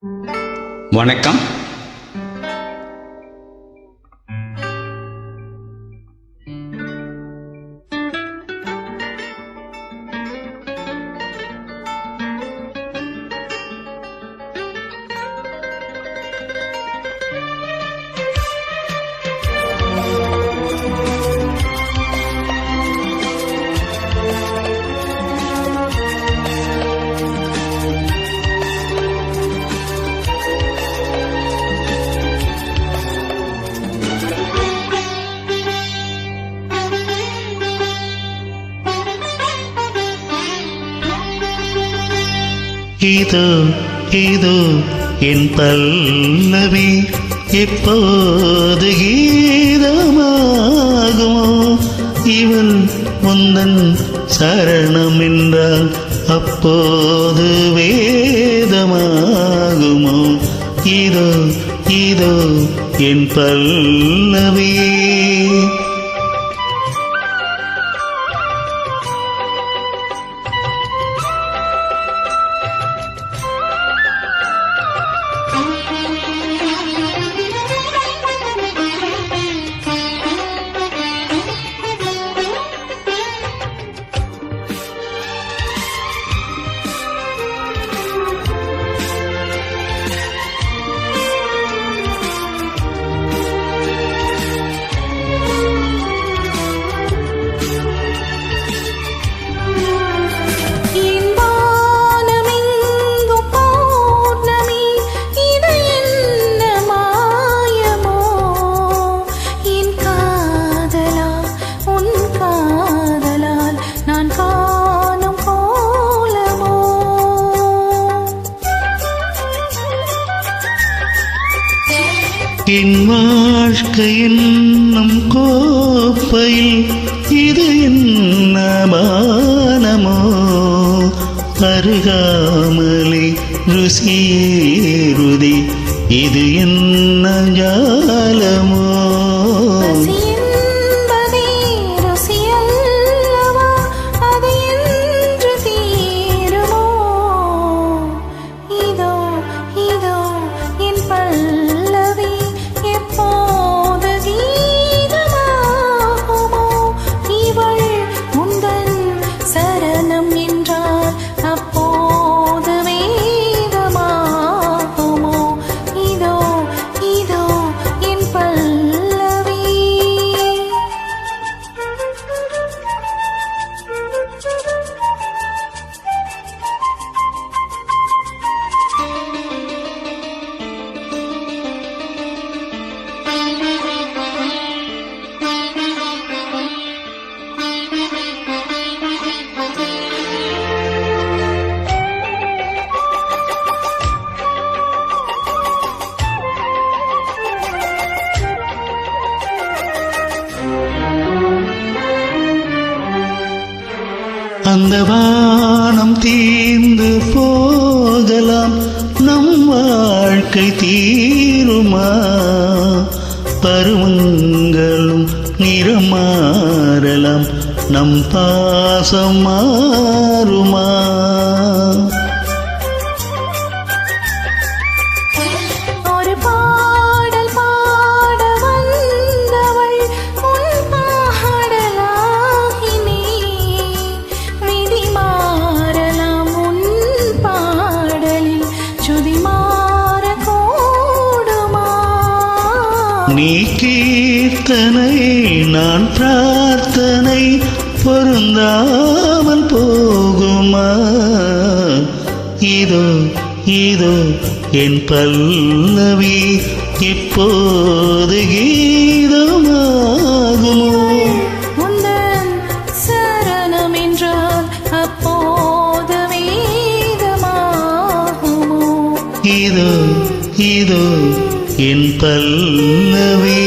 வணக்கம். இதோ இதோ என் பல்லவி எப்போது கீதமாகுமோ, இவள் முந்தன் சரணம் என்றால் அப்போது வேதமாகுமோ. இதோ இதோ என் பல்லவி. என் வாழ்க்கை என்னும் கோப்பையில் இது என்ன மானமோ, அருகாமலே ருசியேறுதே இது என்ன ஜாலமோ. அந்த வானம் தீர்ந்து போகலாம், நம் வாழ்க்கை தீருமா, பருவங்களும் நிறம் மாறலாம், நம் பாசம் மாறுமா. நீ கீர்த்தனை நான் பிரார்த்தனை பொருந்தாமல் போகுமா. இதோ இதோ என் பல்லவி இப்போது கீதமாகுமோ. உந்தன் சரணம் என்றால் அப்போது வேதமாகுமோ. இதோ இதோ என் பல்லவி.